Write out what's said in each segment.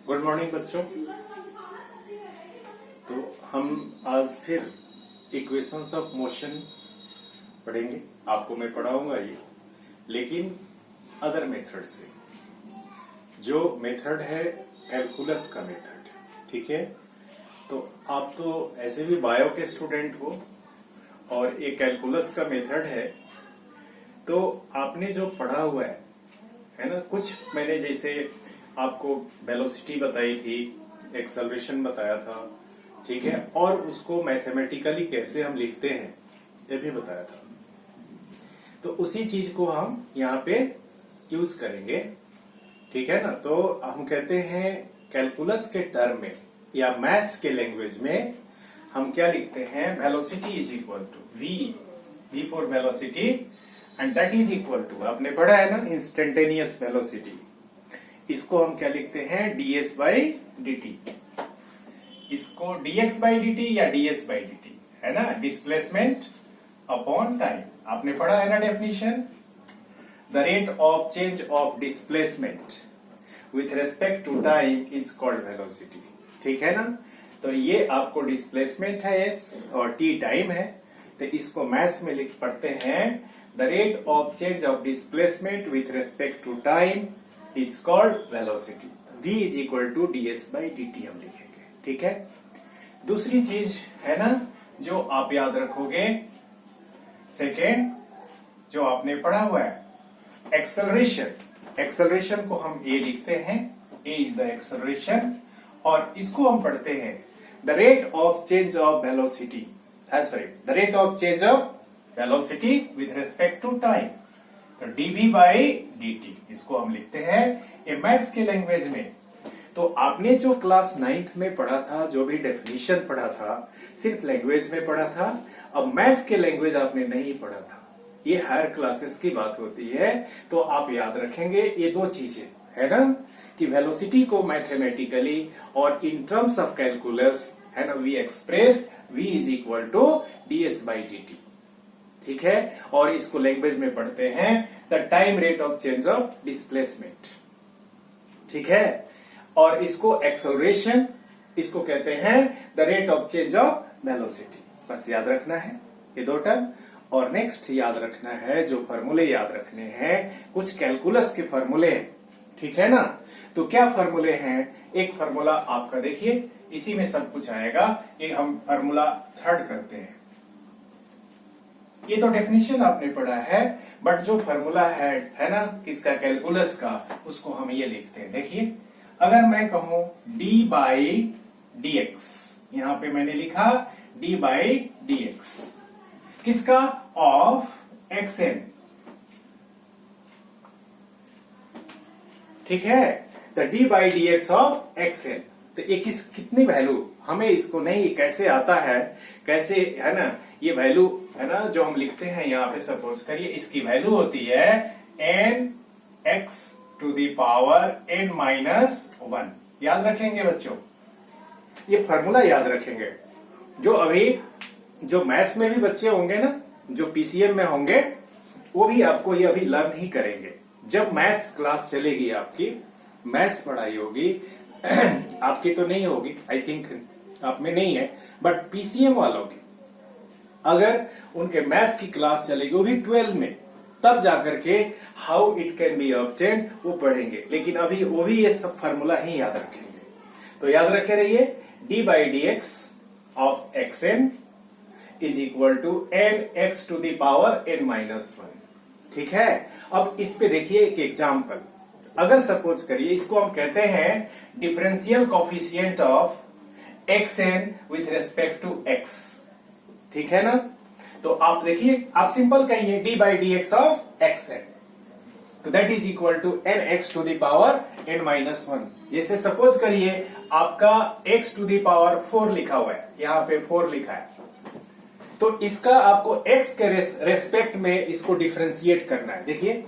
Good morning बच्चों। तो हम आज फिर इक्वेशंस ऑफ मोशन पढ़ेंगे। आपको मैं पढ़ाऊंगा ये, लेकिन अदर मेथड से। जो मेथड है कैलकुलस का मेथड, ठीक है। तो आप तो ऐसे भी बायो के स्टूडेंट हो और ये कैलकुलस का मेथड है, तो आपने जो पढ़ा हुआ है ना, कुछ मैंने जैसे आपको वेलोसिटी बताई थी, एक्सेलरेशन बताया था, ठीक है, और उसको मैथमेटिकली कैसे हम लिखते हैं ये भी बताया था। तो उसी चीज को हम यहाँ पे यूज करेंगे, ठीक है ना। तो हम कहते हैं कैलकुलस के टर्म में या मैथ्स के लैंग्वेज में हम क्या लिखते हैं, velocity is equal to V for velocity and that is equal to, आपने पढ़ा है ना, इंस्टेंटेनियस वेलोसिटी। इसको हम क्या लिखते हैं, ds बाई dt। इसको dx बाई dt या ds बाई dt है ना, डिस्प्लेसमेंट अपॉन टाइम। आपने पढ़ा है ना definition, the rate of change of displacement with respect to time is called velocity, ठीक है ना। तो ये आपको डिस्प्लेसमेंट है s और t टाइम है। तो इसको मैथ्स में लिख पढ़ते हैं, the rate of change of displacement with respect to time is called velocity. v is equal to ds by dt हम लिखेंगे, ठीक है। दूसरी चीज है ना जो आप याद रखोगे, सेकेंड जो आपने पढ़ा हुआ है एक्सेलरेशन। एक्सेलरेशन को हम a लिखते हैं, a इज द एक्सेलरेशन, और इसको हम पढ़ते हैं the rate of change of velocity, sorry the rate of change of velocity with respect to time. तो dv बाई dt इसको हम लिखते हैं ये मैथ्स के लैंग्वेज में। तो आपने जो क्लास 9th में पढ़ा था, जो भी डेफिनेशन पढ़ा था, सिर्फ लैंग्वेज में पढ़ा था। अब मैथ्स के लैंग्वेज आपने नहीं पढ़ा था। ये हर क्लासेस की बात होती है। तो आप याद रखेंगे ये दो चीजें है ना, कि वेलोसिटी को मैथमेटिकली और इन टर्म्स ऑफ कैलकुलस है ना, we express v is equal to ds by dt, ठीक है। और इसको लैंग्वेज में पढ़ते हैं the time rate of change of displacement, ठीक है। और इसको एक्सेलरेशन, इसको कहते हैं the rate of change of velocity. बस याद रखना है ये दो टर्म। और नेक्स्ट याद रखना है, जो फॉर्मूले याद रखने हैं, कुछ कैलकुलस के फॉर्मूले, ठीक है ना। तो क्या फॉर्मूले हैं, एक फॉर्मूला आपका देखिए, इसी में सब कुछ आएगा। एक हम फॉर्मूला थर्ड करते हैं। ये तो डेफिनेशन आपने पढ़ा है, बट जो फॉर्मूला है ना किसका, कैलकुलस का, उसको हम ये लिखते हैं। देखिए, अगर मैं कहूं d बाई dx, यहां पे मैंने लिखा d बाई dx, किसका, ऑफ xn, ठीक है। तो d by dx of xn, तो ये कितनी वैल्यू, हमें इसको नहीं कैसे आता है, कैसे है ना, ये वैल्यू है ना जो हम लिखते हैं यहाँ पे, सपोज करिए इसकी वैल्यू होती है n x to the power n minus 1। याद रखेंगे बच्चों, ये फॉर्मूला याद रखेंगे। जो अभी जो मैथ्स में भी बच्चे होंगे ना, जो पीसीएम में होंगे, वो भी आपको ये अभी लर्न ही करेंगे। जब मैथ्स क्लास चलेगी, आपकी मैथ्स पढ़ाई होगी आपकी तो नहीं होगी, आई थिंक आप में नहीं है, बट पीसीएम वालों की अगर उनके मैथ्स की क्लास चलेगी, वो भी 12 में, तब जाकर के how it can be obtained वो पढ़ेंगे। लेकिन अभी वो भी ये सब फार्मूला ही याद रखेंगे। तो याद रखे रहिए, d by dx of xn is equal to n x to the power n minus 1, ठीक है। अब इस पे देखिए एक एग्जाम्पल, अगर सपोज करिए इसको हम कहते हैं differential coefficient of xn with respect to x, ठीक है ना। तो आप देखिए, आप सिंपल कहिए d by dx of xn, तो that is equal to n x to the power n minus 1। जैसे सपोज करिए आपका x टू दी पावर 4 लिखा हुआ है, यहाँ पे 4 लिखा है, तो इसका आपको x के रेस्पेक्ट में इसको डिफरेंशिएट करना है। देखिए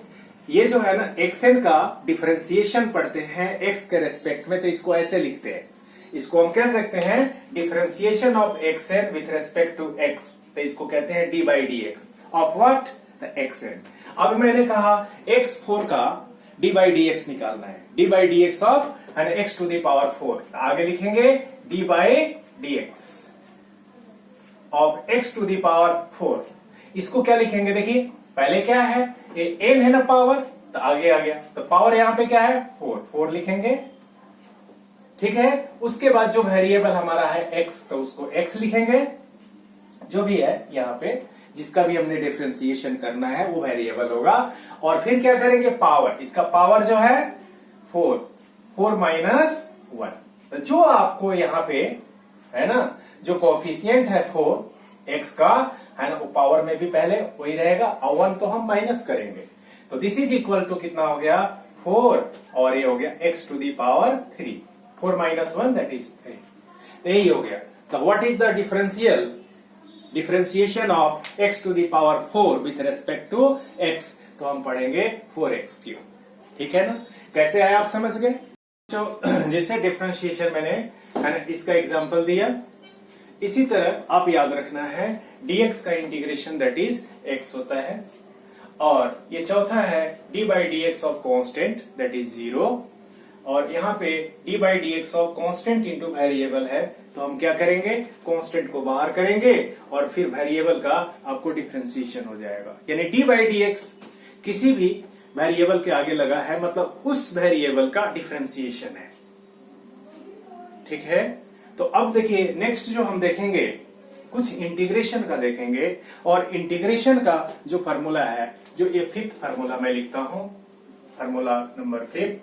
ये जो है ना xn का डिफरेंशिएशन पढ़ते हैं x के रेस्पेक्ट में, तो इसको ऐसे लिखते हैं, इसको हम कह सकते हैं differentiation of xn with respect to x, तो इसको कहते हैं d by dx of what, the xn। अब मैंने कहा x4 का d बाई dx निकालना है, d by dx of and x to the power 4, आगे लिखेंगे d by D X of x to the power 4। इसको क्या लिखेंगे, देखिए पहले क्या है, ये n है ना पावर, तो आगे आ गया, तो पावर यहां पे क्या है 4 लिखेंगे, ठीक है। उसके बाद जो वेरिएबल हमारा है x, तो उसको x लिखेंगे, जो भी है यहाँ पे जिसका भी हमने डिफरेंशिएशन करना है वो वेरिएबल होगा। और फिर क्या करेंगे, पावर, इसका पावर जो है 4 माइनस 1, तो जो आपको यहाँ पे है ना जो कोफिशिएंट है 4 x का है ना, वो पावर में भी पहले वही रहेगा, और 1 तो हम माइनस करेंगे, तो दिस इज इक्वल टू कितना हो गया 4, और ये हो गया x to the power 3, 4 minus 1 that is 3, तो यही हो गया। तो what is the differentiation of x to the power 4 with respect to x, तो हम पढ़ेंगे 4x क्यूब, ठीक है ना। कैसे आया आप समझ गए। तो जैसे डिफरेंशिएशन मैंने है ना इसका एग्जांपल दिया, इसी तरह आप याद रखना है dx का इंटीग्रेशन दैट इज x होता है, और ये चौथा है d by D X of constant that is 0, और यहाँ पे d by D X of constant into variable है, तो हम क्या करेंगे, कॉन्स्टेंट को बाहर करेंगे और फिर वेरिएबल का आपको डिफरेंशिएशन हो जाएगा, यानी d बाई डी एक्स किसी भी वेरिएबल के आगे लगा है, मतलब उस वेरिएबल का डिफरेंशिएशन है, ठीक है। तो अब देखिए नेक्स्ट जो हम देखेंगे कुछ इंटीग्रेशन का देखेंगे, और इंटीग्रेशन का जो फार्मूला है, जो ये 5th फार्मूला मैं लिखता हूं, फार्मूला नंबर 5,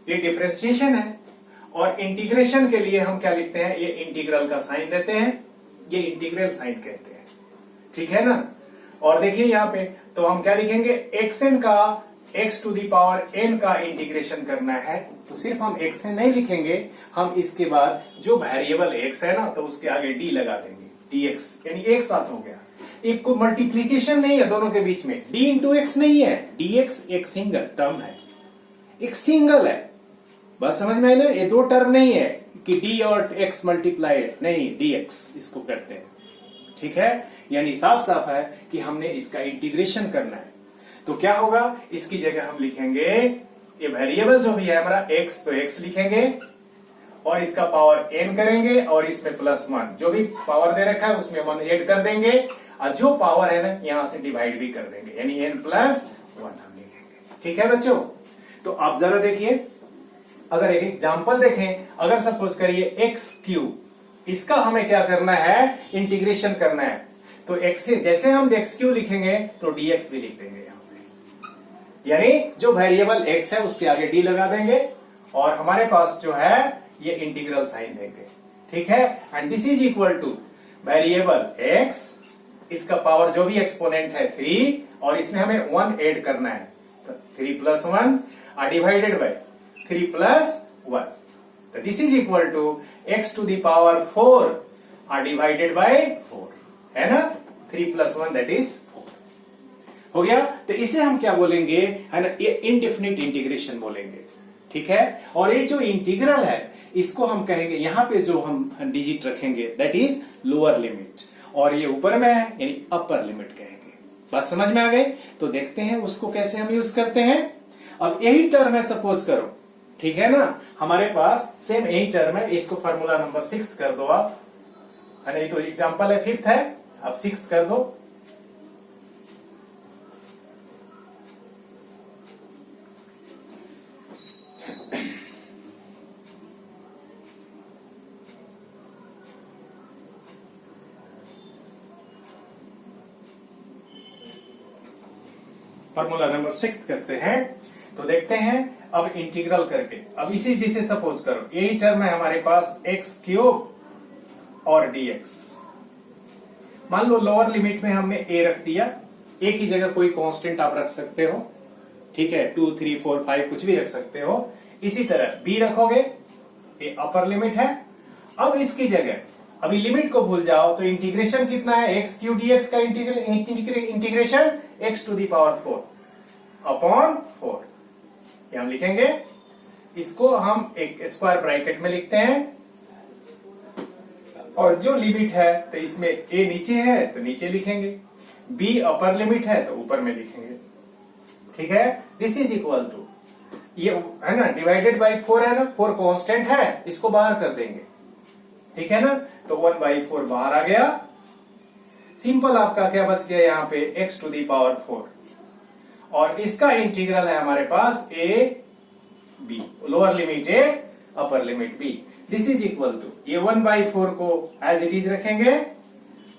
ये डिफरेंशिएशन है, और इंटीग्रेशन के लिए हम क्या लिखते हैं, ये इंटीग्रल का साइन देते हैं, ये इंटीग्रल साइन कहते हैं, ठीक है ना। और देखिए यहाँ पे तो हम क्या लिखेंगे, xn का x to the power n का इंटीग्रेशन करना है, तो सिर्फ हम xn नहीं लिखेंगे, हम इसके बाद जो वेरिएबल x है ना, तो उसके आगे d लगा देंगे, dx, यानी एक साथ हो गया, एक को मल्टीप्लीकेशन नहीं है दोनों के बीच में, d इंटू एक्स नहीं है, dx एक सिंगल टर्म है, एक सिंगल है, बस समझ में है ना, ये दो टर्म नहीं है कि d और x मल्टीप्लाइड, नहीं dx इसको करते हैं, ठीक है। यानी साफ साफ है कि हमने इसका इंटीग्रेशन करना है, तो क्या होगा, इसकी जगह हम लिखेंगे ये वेरिएबल जो भी है हमारा x, तो x लिखेंगे और इसका पावर n करेंगे, और इसमें +1 जो भी पावर दे रखा है उसमें 1 ऐड कर देंगे, और जो पावर है ना यहां से डिवाइड भी कर देंगे, यानी n +1 हम लिखेंगे, ठीक है बच्चों। तो आप जरा देखिए, अगर एक एग्जाम्पल देखें, अगर सपोज करिए x क्यूब, इसका हमें क्या करना है, इंटीग्रेशन करना है, तो x से जैसे हम x क्यूब लिखेंगे तो dx भी लिख देंगे यहाँ पे, यानी जो वेरिएबल x है उसके आगे d लगा देंगे, और हमारे पास जो है ये इंटीग्रल साइन देंगे, ठीक है। And this is equal two variable x, इसका पावर जो भी एक्सपोनेंट है 3, और इसमें हमें 1 ऐड करना है, तो 3 + 1 डिवाइडेड बाय 3 + 1, तो this is equal to x to the power 4 divided by 4, है ना, 3 + 1 दैट इज 4 हो गया। तो इसे हम क्या बोलेंगे, है ना, ये इनडेफिनिट इंटीग्रेशन बोलेंगे, ठीक है। और ये जो इंटीग्रल है इसको हम कहेंगे, यहां पे जो हम डिजिट रखेंगे दैट इज लोअर लिमिट, और ये ऊपर में है यानी अपर लिमिट कहेंगे। बात समझ में आ गई। तो देखते हैं उसको कैसे हम यूज करते हैं। अब यही टर्म है सपोज करो, ठीक है ना, हमारे पास सेम यही टर्म है, इसको फार्मूला नंबर 6 कर दो आप, है ना, ये तो एग्जांपल है 5th है, अब 6 कर दो। फार्मूला नंबर 6 करते हैं, तो देखते हैं अब इंटीग्रल करके। अब इसी जिसे सपोज करो यही टर्म है हमारे पास x क्यूब और dx, मान लो लोअर लिमिट में हमने a रख दिया, a की जगह कोई कांस्टेंट आप रख सकते हो, ठीक है, 2 3 4 5 कुछ भी रख सकते हो। इसी तरह b रखोगे, ये अपर लिमिट है। अब इसकी जगह अभी लिमिट को भूल जाओ, तो इंटीग्रेशन कितना है, x क्यूब dx का integration x to the power 4 upon 4, ये हम लिखेंगे, इसको हम एक स्क्वायर ब्रैकेट में लिखते हैं, और जो लिमिट है तो इसमें a नीचे है तो नीचे लिखेंगे, b अपर लिमिट है तो ऊपर में लिखेंगे, ठीक है। दिस इज इक्वल टू, ये है ना, डिवाइडेड बाई 4 है ना, 4 कांस्टेंट है, इसको बाहर कर देंगे, ठीक है ना। तो 1/4 बाहर आ गया। सिंपल आपका क्या बच गया यहाँ पे, x टू दी पावर 4, और इसका इंटीग्रल है हमारे पास a b, lower limit a upper limit b, this is equal to, ये 1/4 को एज इट इज रखेंगे।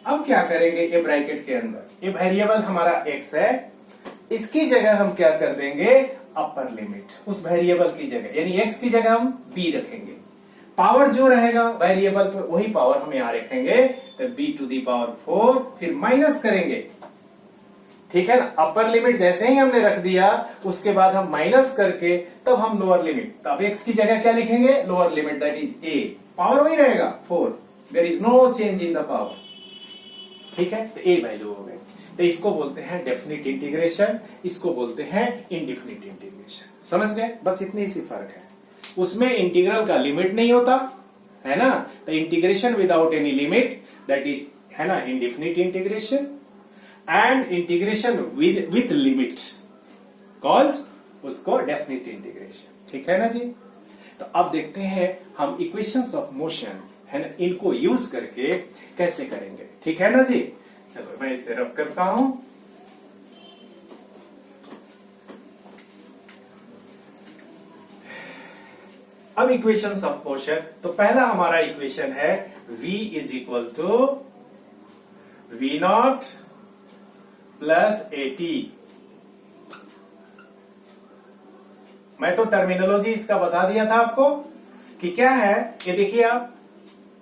अब क्या करेंगे, ये ब्रैकेट के अंदर ये वेरिएबल हमारा x है, इसकी जगह हम क्या कर देंगे, अपर लिमिट उस वेरिएबल की जगह, यानी x की जगह हम b रखेंगे। पावर जो रहेगा वेरिएबल पे वही पावर हम यहां रखेंगे, तो b टू दी पावर 4, फिर माइनस करेंगे, ठीक है ना। अपर लिमिट जैसे ही हमने रख दिया, उसके बाद हम माइनस करके तब हम लोअर लिमिट, तब x की जगह क्या लिखेंगे, lower limit that is a, power वही रहेगा 4, there is no change in the power, ठीक है। तो a वैल्यू हो गई। तो इसको बोलते हैं डेफिनिट इंटीग्रेशन, इसको बोलते हैं इनडेफिनिट इंटीग्रेशन। समझ गए, बस इतनी सी फर्क है। उसमें इंटीग्रल का लिमिट नहीं होता है ना, तो integration without any limit that is है ना indefinite integration, and integration with limit called उसको डेफिनिट इंटीग्रेशन, ठीक है ना जी। तो अब देखते हैं हम इक्वेशंस ऑफ मोशन है ना, इनको यूज करके कैसे करेंगे, ठीक है ना जी। चलो मैं इसे रब करता हूं। अब इक्वेशंस ऑफ मोशन, तो पहला हमारा इक्वेशन है v is equal to v not plus at। मैं तो टर्मिनोलॉजी इसका बता दिया था आपको कि क्या है, ये देखिए आप,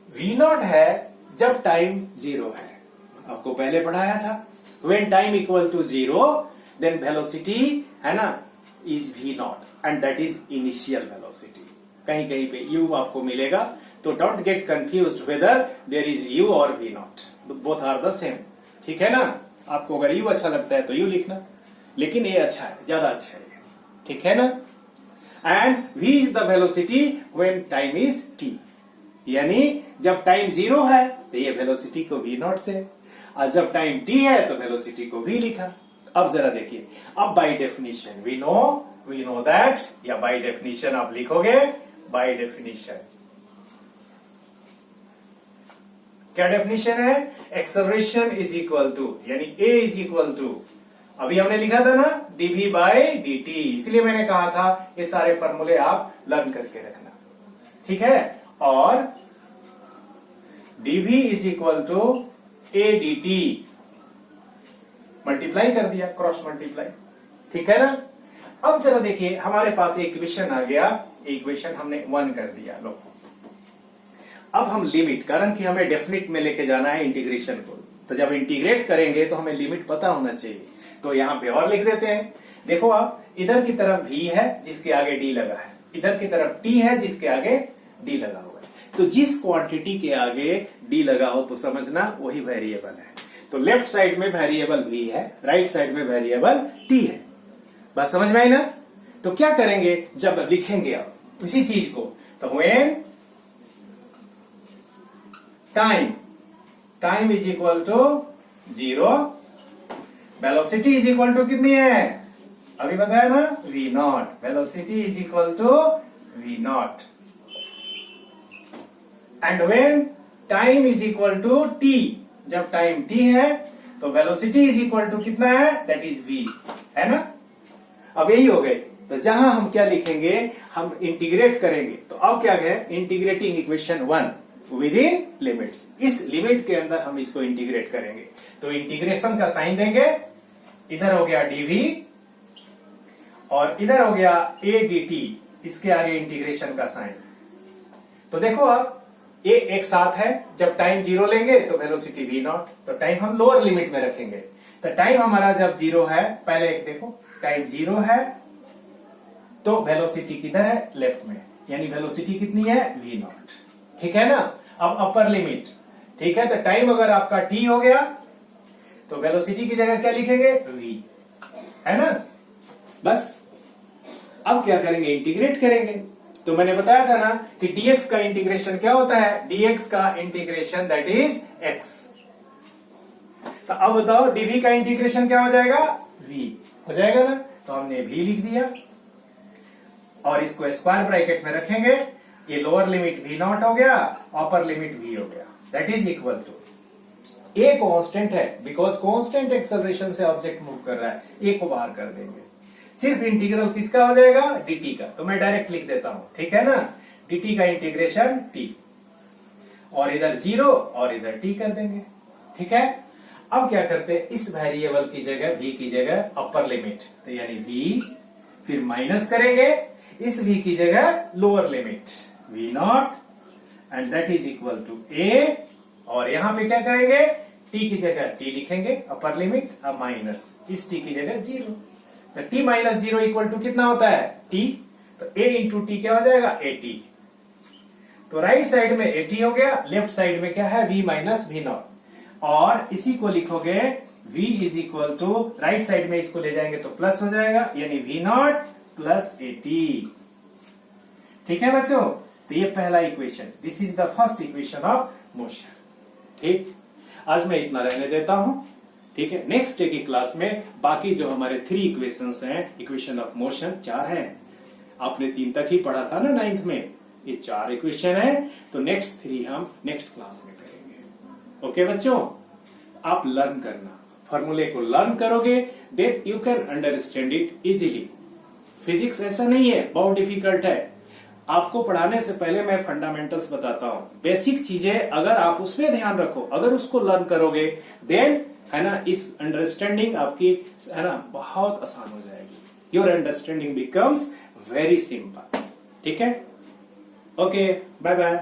v नॉट है जब टाइम 0 है, आपको पहले पढ़ाया था। when time equal to 0 then velocity है ना is v not and that is initial velocity. कहीं कहीं पे u आपको मिलेगा, तो don't get confused whether there is u और v not, both are the same, ठीक है ना। आपको अगर u अच्छा लगता है तो u लिखना, लेकिन ये अच्छा है, ज्यादा अच्छा है, ठीक है ना। And v is the velocity when time is t, यानी जब टाइम 0 है तो ये वेलोसिटी को v नॉट से, और जब टाइम t है तो वेलोसिटी को v लिखा। अब जरा देखिए, अब by definition we know that, या बाय डेफिनेशन आप लिखोगे, बाय डेफिनेशन क्या डेफिनेशन है, एक्सेलरेशन इज इक्वल टू, यानी a इज इक्वल टू, अभी हमने लिखा था ना dv बाय dt, इसलिए मैंने कहा था ये सारे फॉर्मूले आप लर्न करके रखना, ठीक है। और dv is equal to a dt, multiply कर दिया, क्रॉस मल्टीप्लाई, ठीक है ना। अब जरा देखिए, हमारे पास एक इक्वेशन आ गया, इक्वेशन हमने 1 कर दिया, लो। अब हम लिमिट, कारण कि हमें डेफिनिट में लेके जाना है इंटीग्रेशन को, तो जब इंटीग्रेट करेंगे तो हमें लिमिट पता होना चाहिए, तो यहां पे और लिख देते हैं। देखो आप, इधर की तरफ v है जिसके आगे d लगा है, इधर की तरफ t है जिसके आगे d लगा हुआ है, तो जिस क्वांटिटी के आगे d लगा हो तो समझना वही वेरिएबल है। तो लेफ्ट साइड में वेरिएबल v है, राइट साइड में वेरिएबल t है, बस समझ में आई ना। तो क्या करेंगे, जब लिखेंगे आप इसी चीज को, तो when time is equal to 0, velocity is equal to कितनी है, अभी बताया ना v not, velocity is equal to v not, and when time is equal to t, जब टाइम t है तो वेलोसिटी इज इक्वल टू कितना है, दैट इज v, है ना। अब यही हो गए, तो जहां हम क्या लिखेंगे, हम इंटीग्रेट करेंगे, तो अब क्या है, integrating equation 1 with in limits, इस लिमिट के अंदर हम इसको इंटीग्रेट करेंगे। तो इंटीग्रेशन का साइन देंगे, इधर हो गया dv और इधर हो गया a dt, इसके आगे इंटीग्रेशन का साइन। तो देखो अब ये एक साथ है, जब टाइम 0 लेंगे तो वेलोसिटी v नॉट, तो टाइम हम लोअर लिमिट में रखेंगे। तो टाइम हमारा जब 0 है, पहले एक देखो, टाइम 0 है तो वेलोसिटी किधर है, लेफ्ट में, यानी वेलोसिटी कितनी है, v नॉट, ठीक है ना। अब अपर लिमिट, ठीक है, तो टाइम अगर आपका t हो गया तो वेलोसिटी की जगह क्या लिखेंगे, v, है ना। बस अब क्या करेंगे, इंटीग्रेट करेंगे। तो मैंने बताया था ना कि dx का इंटीग्रेशन क्या होता है, dx का इंटीग्रेशन दैट इज x। तो अब बताओ dv का इंटीग्रेशन क्या हो जाएगा, v हो जाएगा ना, तो हमने v लिख दिया। और इसको स्क्वायर ब्रैकेट में रखेंगे, ये लोअर लिमिट v नॉट हो गया, अपर लिमिट v हो गया, that is equal to, A constant है बिकॉज कांस्टेंट एक्सेलरेशन से ऑब्जेक्ट मूव कर रहा है, ए को बाहर कर देंगे, सिर्फ इंटीग्रल किसका हो जाएगा, dt का, तो मैं डायरेक्ट लिख देता हूं, ठीक है ना, dt का इंटीग्रेशन t, और इधर 0 और इधर t कर देंगे, ठीक है। अब क्या करते हैं, इस वेरिएबल की जगह v की जगह अपर लिमिट, तो यानी v, फिर माइनस करेंगे इस v की जगह lower limit v not, and that is equal to a, और यहां पे क्या करेंगे, t की जगह t लिखेंगे अपर लिमिट, अब माइनस इस t की जगह 0, तो t माइनस 0 इक्वल टू कितना होता है t, तो a इंटू टी क्या हो जाएगा, at, तो राइट साइड में at हो गया, लेफ्ट साइड में क्या है v माइनस v नॉट, और इसी को लिखोगे v is equal to, right side में इसको ले जाएंगे तो प्लस हो जाएगा, यानी v नॉट प्लस at, ठीक है बच्चों। तो ये पहला equation, this is the first equation of motion, ठीक। आज मैं इतना रहने देता हूं, ठीक है। नेक्स्ट डे की क्लास में बाकी जो हमारे 3 इक्वेशंस हैं, इक्वेशन ऑफ मोशन 4 हैं, आपने 3 तक ही पढ़ा था ना 9th में, ये 4 इक्वेशन है, तो नेक्स्ट 3 हम नेक्स्ट क्लास में करेंगे, ओके बच्चों। आप लर्न करना, फॉर्मूले को लर्न करोगे, then you can understand it easily. Physics ऐसा नहीं है बहुत डिफिकल्ट है, आपको पढ़ाने से पहले मैं फंडामेंटल्स बताता हूं, बेसिक चीजें अगर आप उसमें ध्यान रखो, अगर उसको लर्न करोगे, देन है ना, इस अंडरस्टैंडिंग आपकी है ना बहुत आसान हो जाएगी, your understanding becomes very simple, ठीक है। Okay, bye bye.